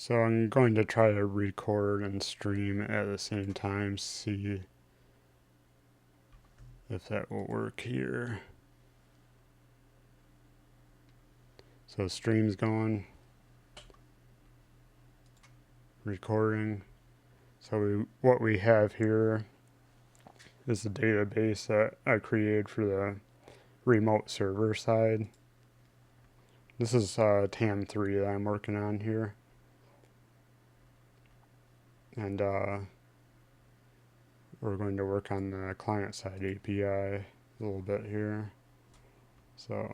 So I'm going to try to record and stream at the same time, see if that will work here. So stream's going, recording. So what we have here is the database that I created for the remote server side. This is TAM3 that I'm working on here. And we're going to work on the client side API a little bit here. So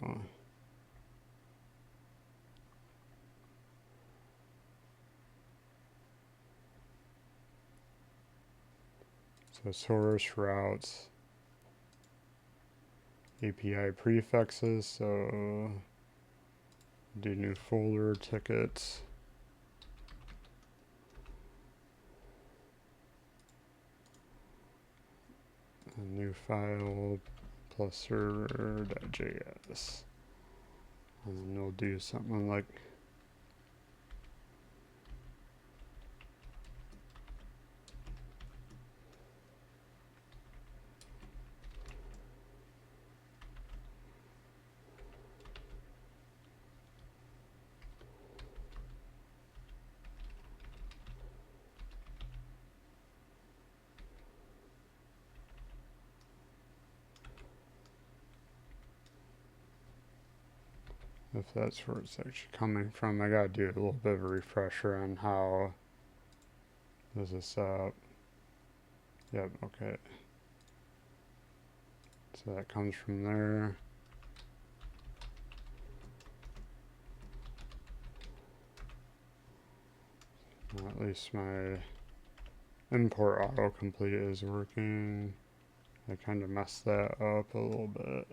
source routes, API prefixes, so do new folder tickets. A new file plus server.js. And then we'll do something like if that's where it's actually coming from. I gotta do a little bit of a refresher on how this is set up. Yep, okay. So that comes from there. Well, at least my import autocomplete is working. I kind of messed that up a little bit.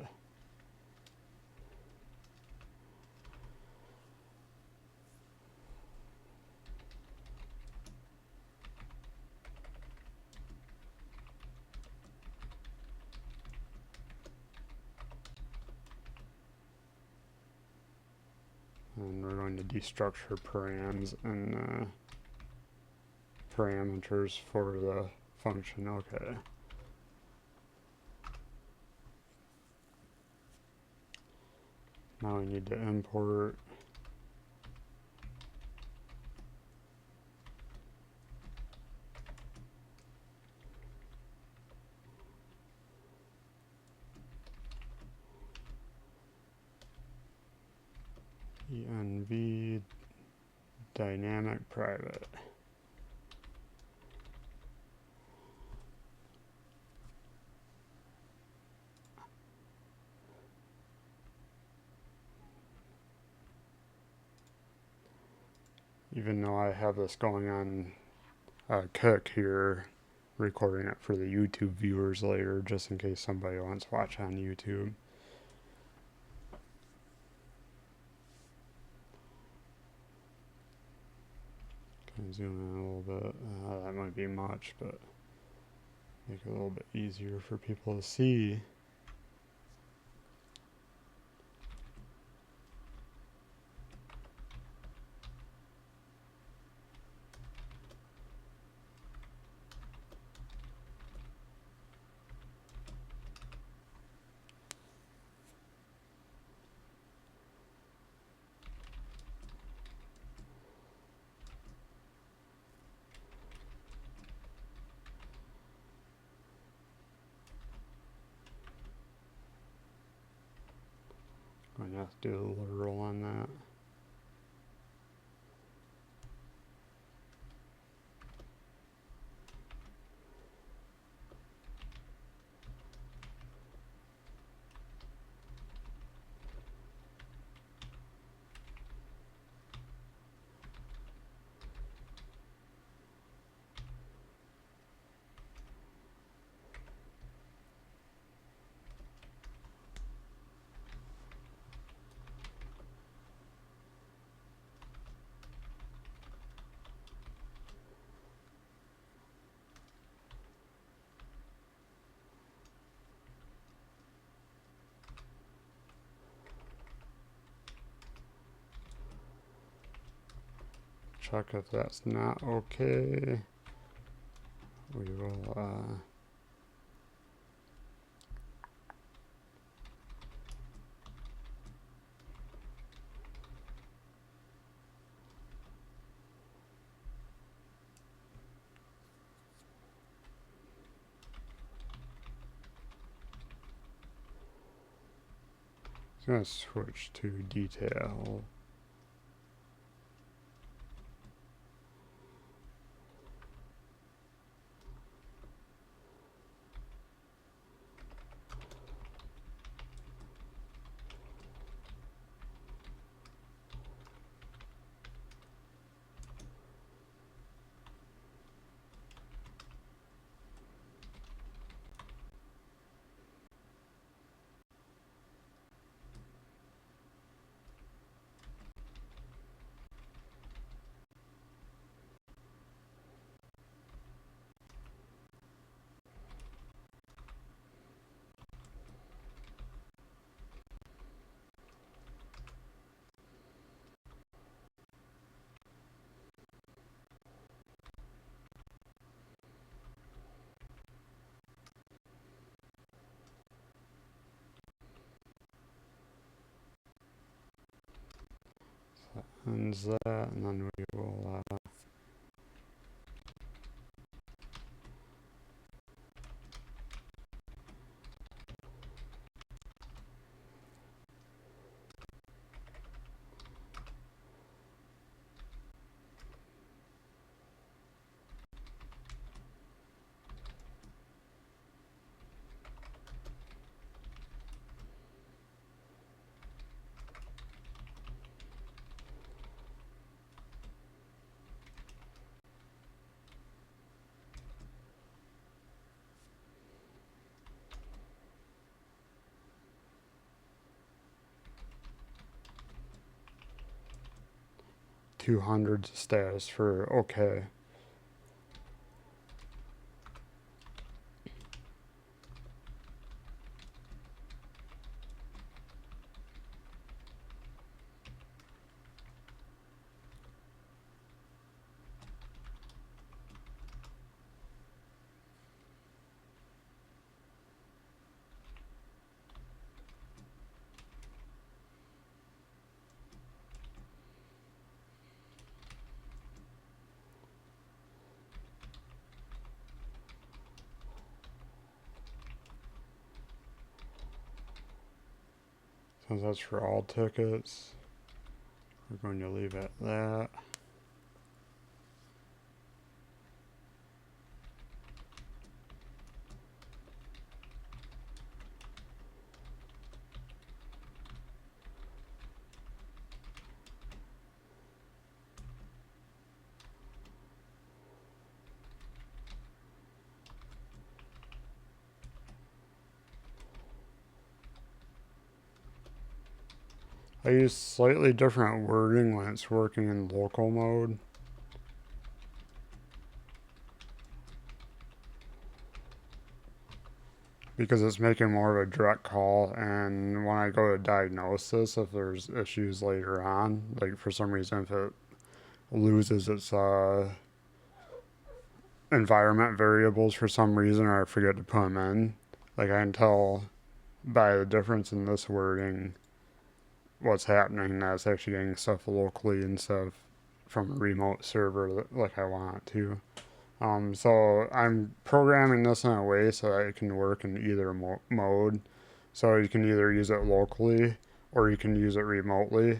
And we're going to destructure params and parameters for the function. Okay. Now we need to import env dynamic private. Even though I have this going on Cook here, recording it for the YouTube viewers later, just in case somebody wants to watch on YouTube. Can I zoom in a little bit? That might be much, but make it a little bit easier for people to see. I'm going to have to do a literal on that. check if that's not okay. We will gonna switch to detail. Ends that, and then we will 200 status for okay. Since that's for all tickets, we're going to leave it at that. I use slightly different wording when it's working in local mode. Because it's making more of a direct call, and when I go to diagnosis, if there's issues later on, like for some reason if it loses its environment variables for some reason, or I forget to put them in, like I can tell by the difference in this wording what's happening, that it's actually getting stuff locally instead of from a remote server like I want it to. So I'm programming this in a way so that it can work in either mode. So you can either use it locally or you can use it remotely.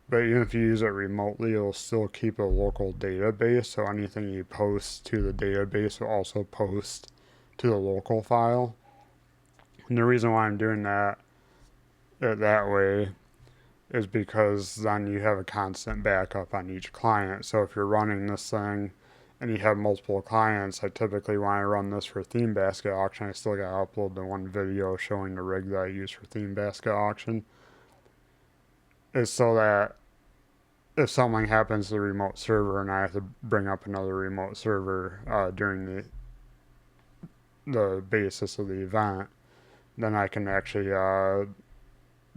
But even if you use it remotely, it'll still keep a local database. So anything you post to the database will also post to the local file. And the reason why I'm doing that way is because then you have a constant backup on each client. So if you're running this thing and you have multiple clients, I typically, when I run this for Theme Basket Auction, I still gotta upload the one video showing the rig that I use for Theme Basket Auction. Is so that if something happens to the remote server and I have to bring up another remote server during the basis of the event, then I can actually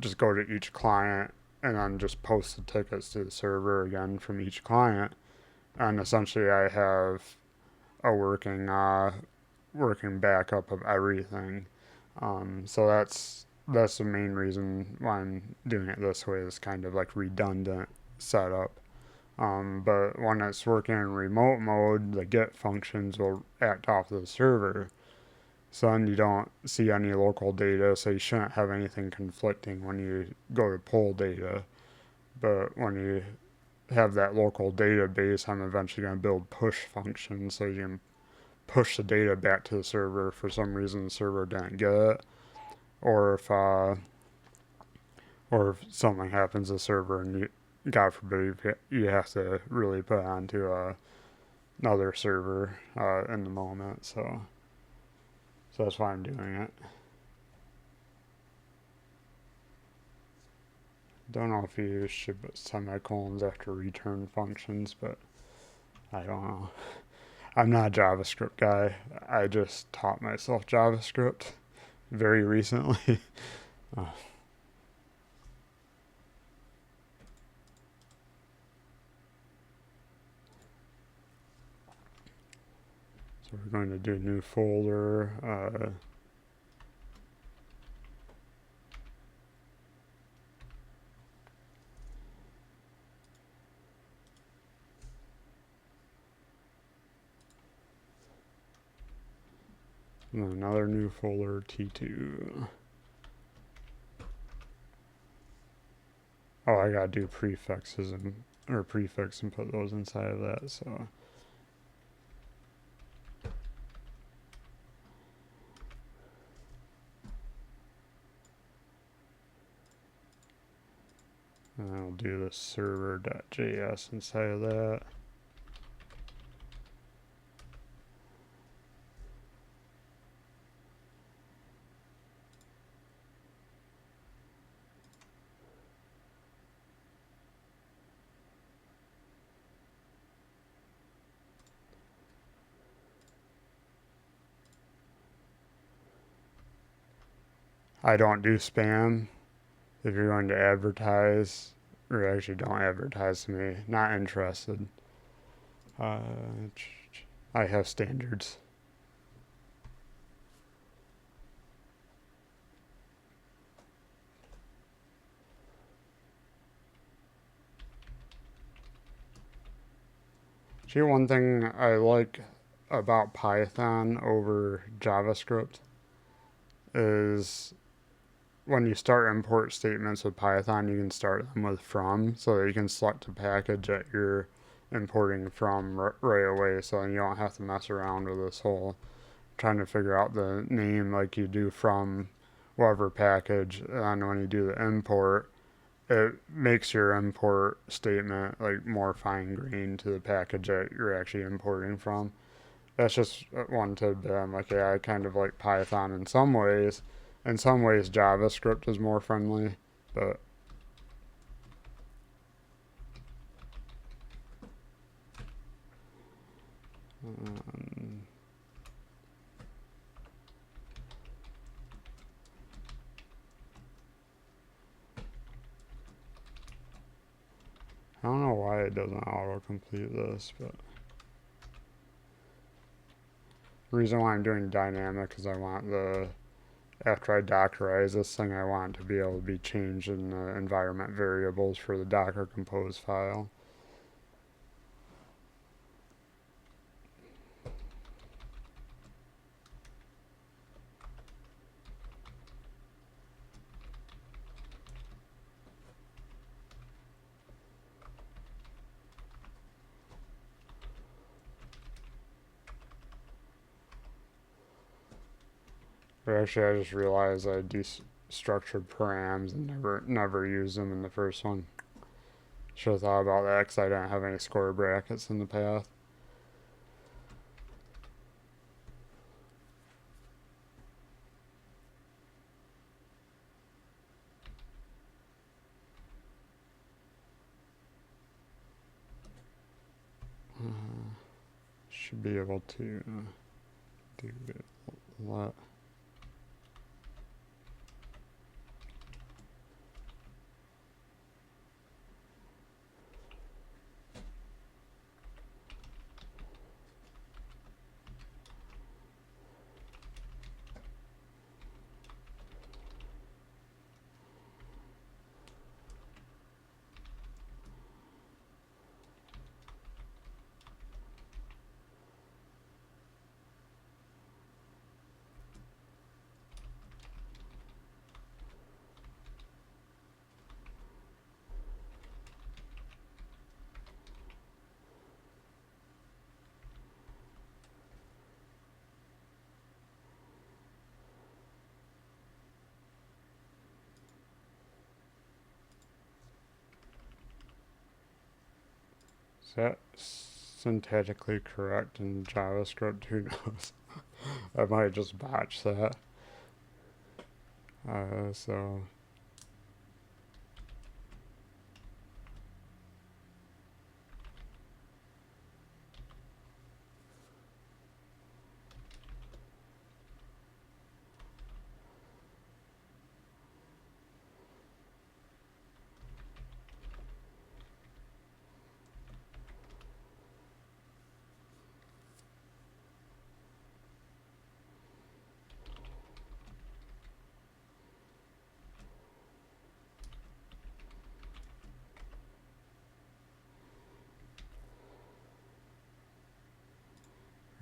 just go to each client and then just post the tickets to the server again from each client. and essentially I have a working backup of everything. So that's the main reason why I'm doing it this way, is kind of like redundant setup. But when it's working in remote mode, the get functions will act off the server. So then you don't see any local data, so you shouldn't have anything conflicting when you go to pull data. But when you have that local database, I'm eventually going to build push functions so you can push the data back to the server. For some reason the server didn't get it, or if something happens to the server and you, God forbid, you have to really put it onto another server in the moment. So that's why I'm doing it. Don't know if you should put semicolons after return functions, but I don't know. I'm not a JavaScript guy. I just taught myself JavaScript very recently. uh, so we're going to do a new folder. And then another new folder, T2. Oh, I gotta do prefixes or prefix and put those inside of that. So and I'll do the server.js inside of that. I don't do spam. If you're going to advertise, or actually don't advertise to me, not interested. Uh, I have standards. See, one thing I like about Python over JavaScript is when you start import statements with Python, you can start them with from, so that you can select a package that you're importing from right away, so you don't have to mess around with this whole trying to figure out the name like you do from whatever package. And when you do the import, it makes your import statement like more fine grained to the package that you're actually importing from. That's just one tidbit. I'm like, yeah, I kind of like Python in some ways. In some ways, JavaScript is more friendly, but um, I don't know why it doesn't autocomplete this, but the reason why I'm doing dynamic is I want after I dockerize this thing, I want it to be able to be changed in the environment variables for the Docker Compose file. Or actually, I just realized I destructured params and never used them in the first one. Should have thought about that because I didn't have any square brackets in the path. Should be able to do a lot. Is that syntactically correct in JavaScript? Who knows? I might just botch that. So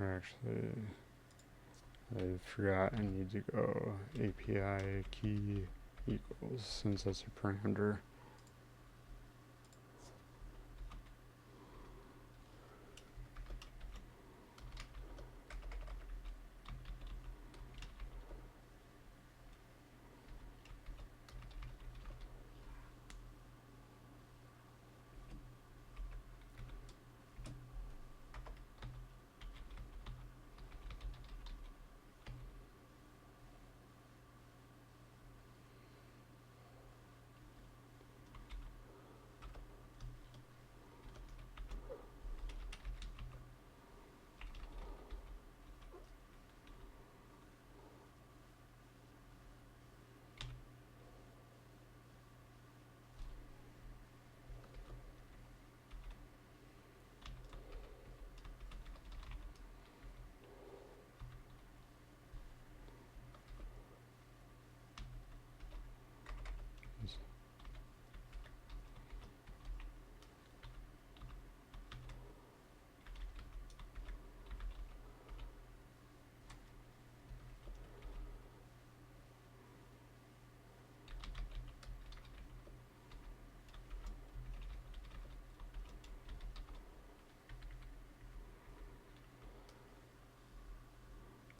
actually, I forgot I need to go API key equals since that's a parameter.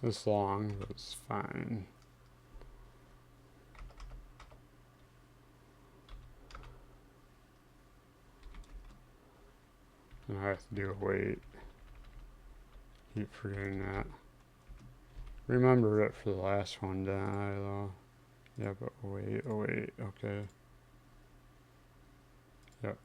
This long was fine. And I have to do a wait. Keep forgetting that. Remember it for the last one, didn't I, though? Yeah, but wait, oh wait, okay. Yep.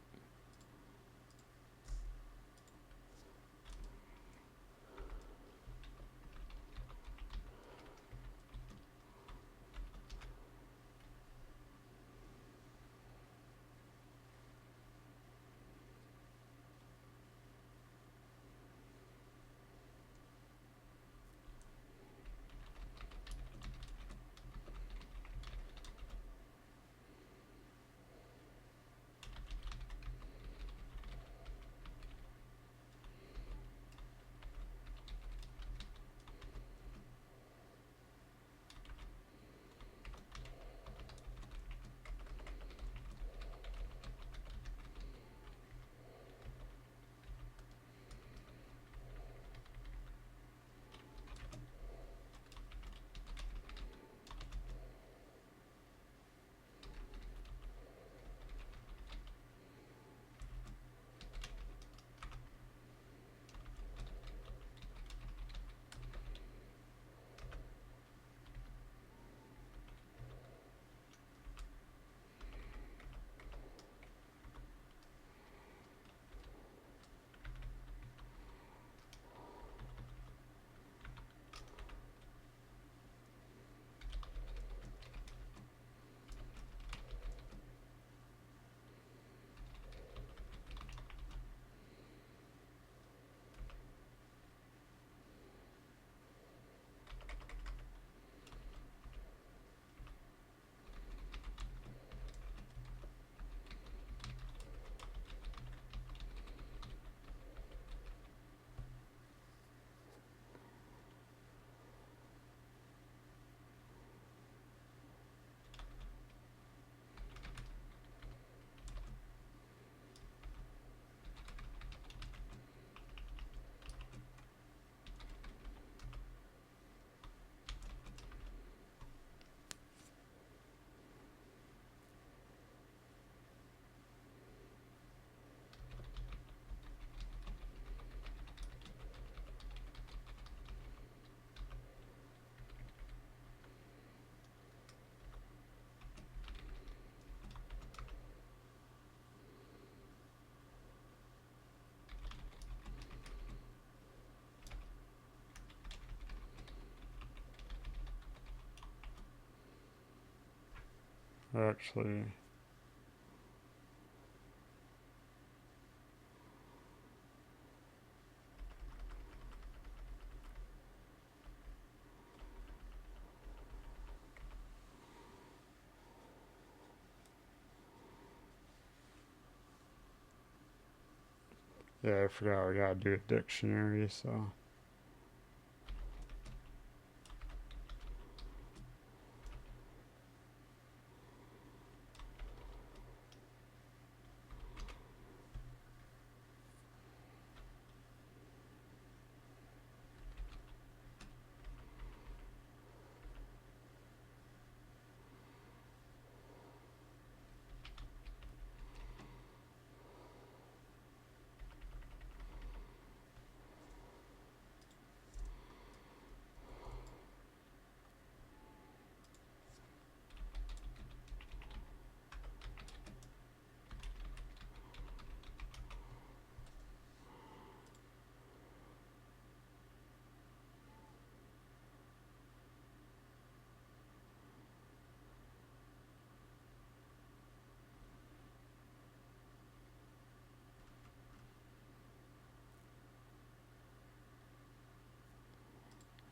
Actually, yeah, I forgot we gotta do a dictionary, so.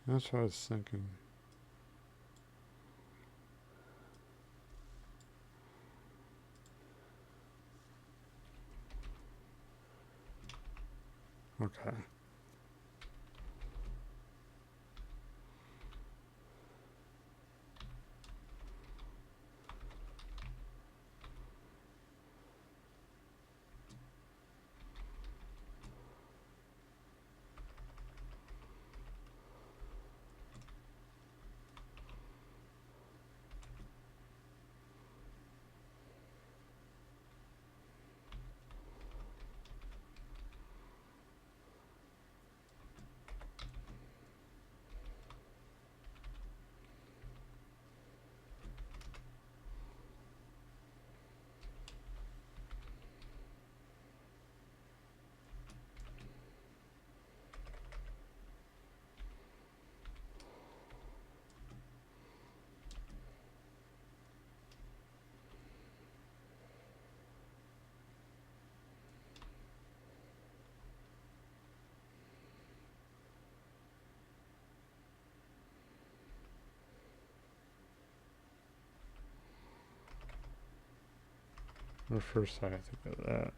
That's what I was thinking. Okay. Well, first I have to think of that.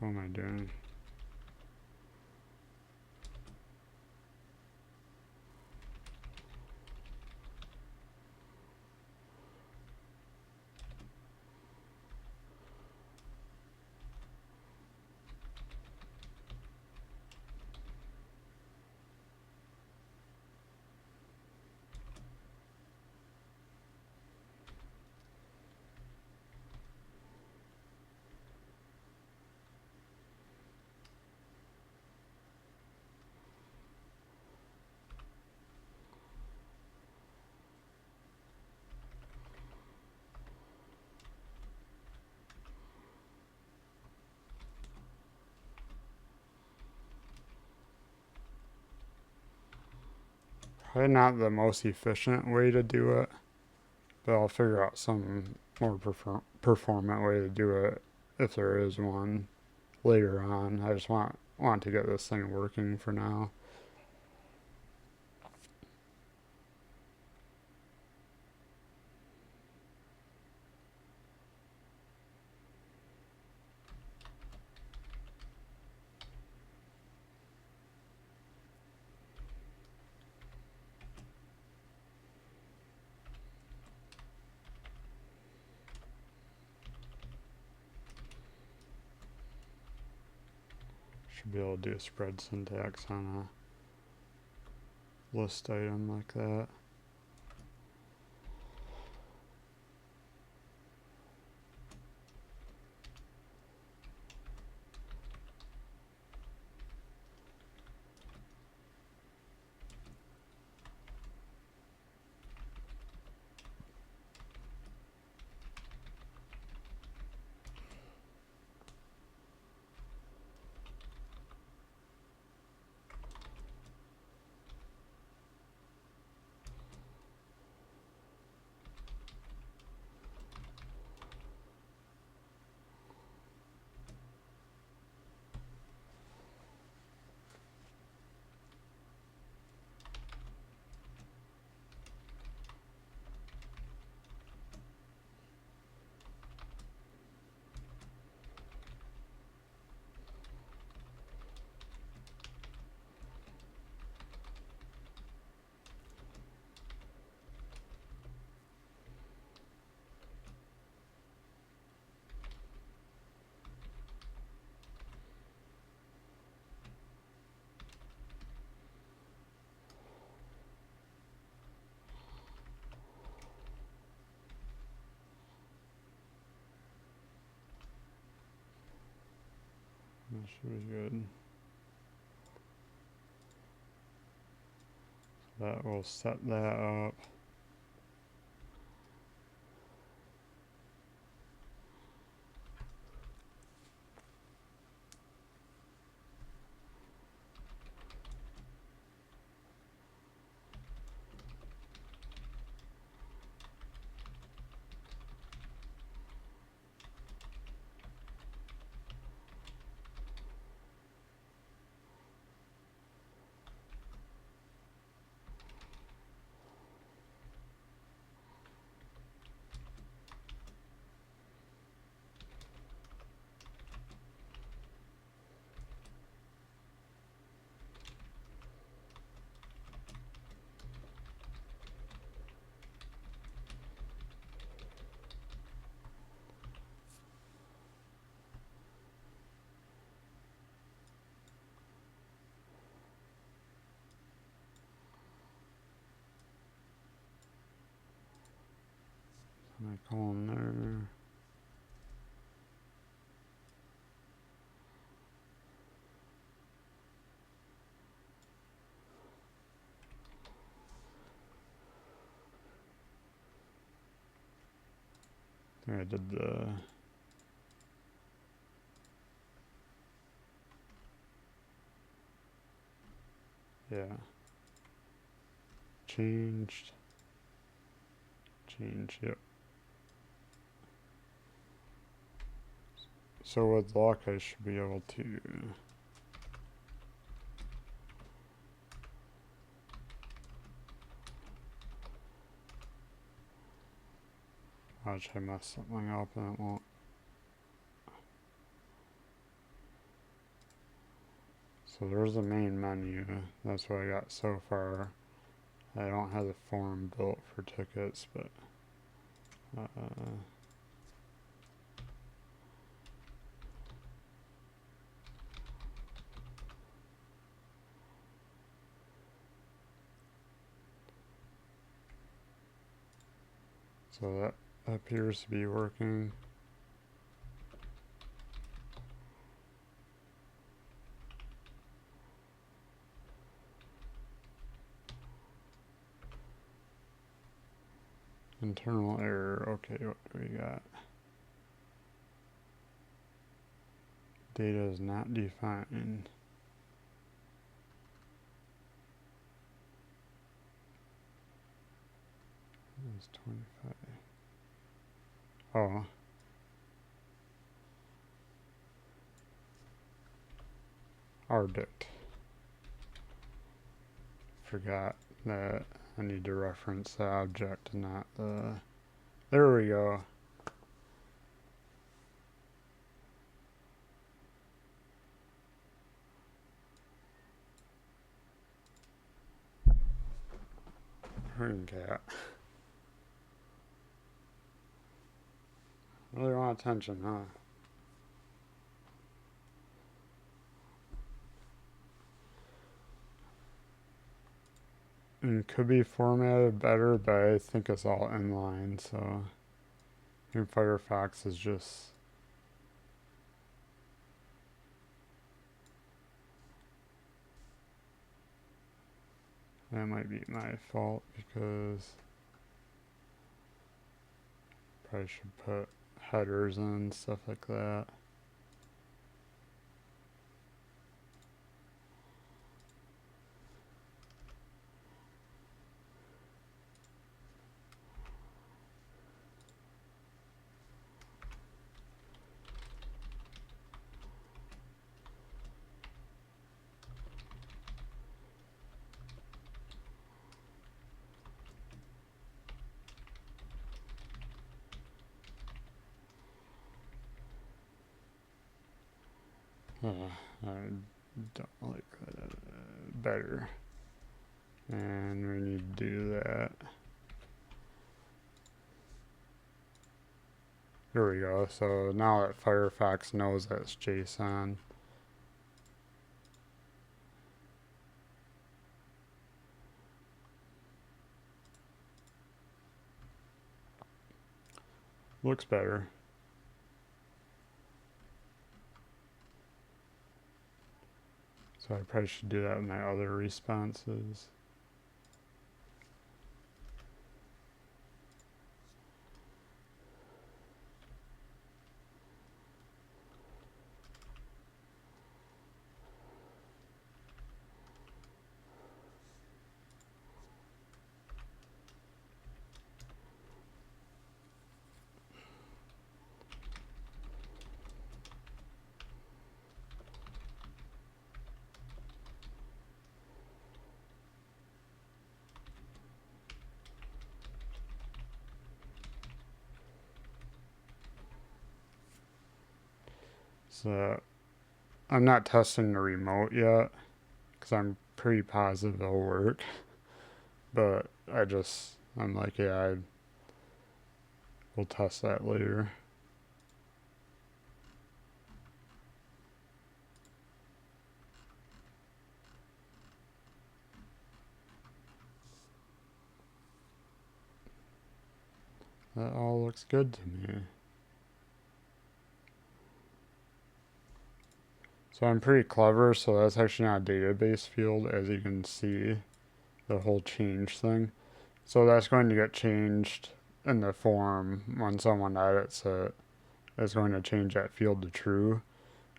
What am I doing? Probably not the most efficient way to do it, but I'll figure out some more performant way to do it if there is one later on. I just want to get this thing working for now. Should be able to do a spread syntax on a list item like that. That should be good. So that will set that up. Semicolon there. I did the changed, yep. So with lock I should be able to watch I mess something up and it won't. So there's the main menu. That's what I got so far. I don't have the form built for tickets, but so that appears to be working. Internal error. Okay, what do we got? Data is not defined. It's 25. Oh. Ardict. Forgot that I need to reference the object and not the... There we go. Herding cat. Really want attention, huh? And could be formatted better, but I think it's all inline, so here Firefox is just... That might be my fault because probably should put headers and stuff like that. I don't like that better. And we need to do that. There we go. So now that Firefox knows that it's JSON. Looks better. So I probably should do that with my other responses. So I'm not testing the remote yet because I'm pretty positive it'll work. But I'm like, yeah, we'll test that later. That all looks good to me. So I'm pretty clever, so that's actually not a database field, as you can see, the whole change thing. So that's going to get changed in the form when someone edits it. It's going to change that field to true.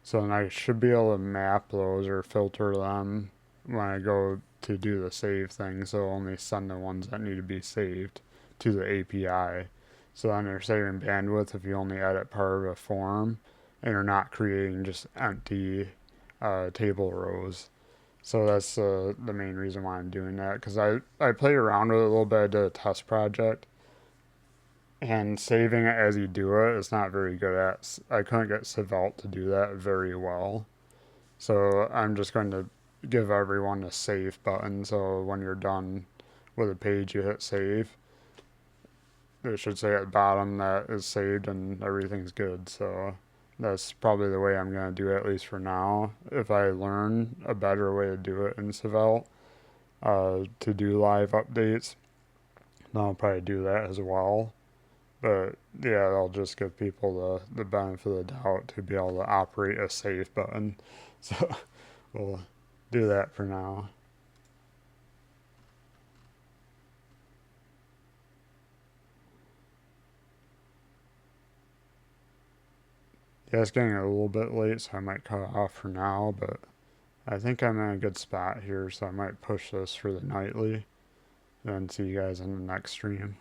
So then I should be able to map those or filter them when I go to do the save thing, so only send the ones that need to be saved to the API. So then you're saving bandwidth if you only edit part of a form and you're not creating just empty table rows. So that's the main reason why I'm doing that, because I played around with it a little bit, I did a test project, and saving it as you do it is not very good at. I couldn't get Svelte to do that very well. So I'm just going to give everyone a save button, so when you're done with a page you hit save. It should say at the bottom that is saved and everything's good. So that's probably the way I'm going to do it, at least for now. If I learn a better way to do it in Svelte, to do live updates, then I'll probably do that as well. But yeah, I'll just give people the benefit of the doubt to be able to operate a save button. So we'll do that for now. Yeah, it's getting a little bit late, so I might cut it off for now, but I think I'm in a good spot here, so I might push this for the nightly, and see you guys in the next stream.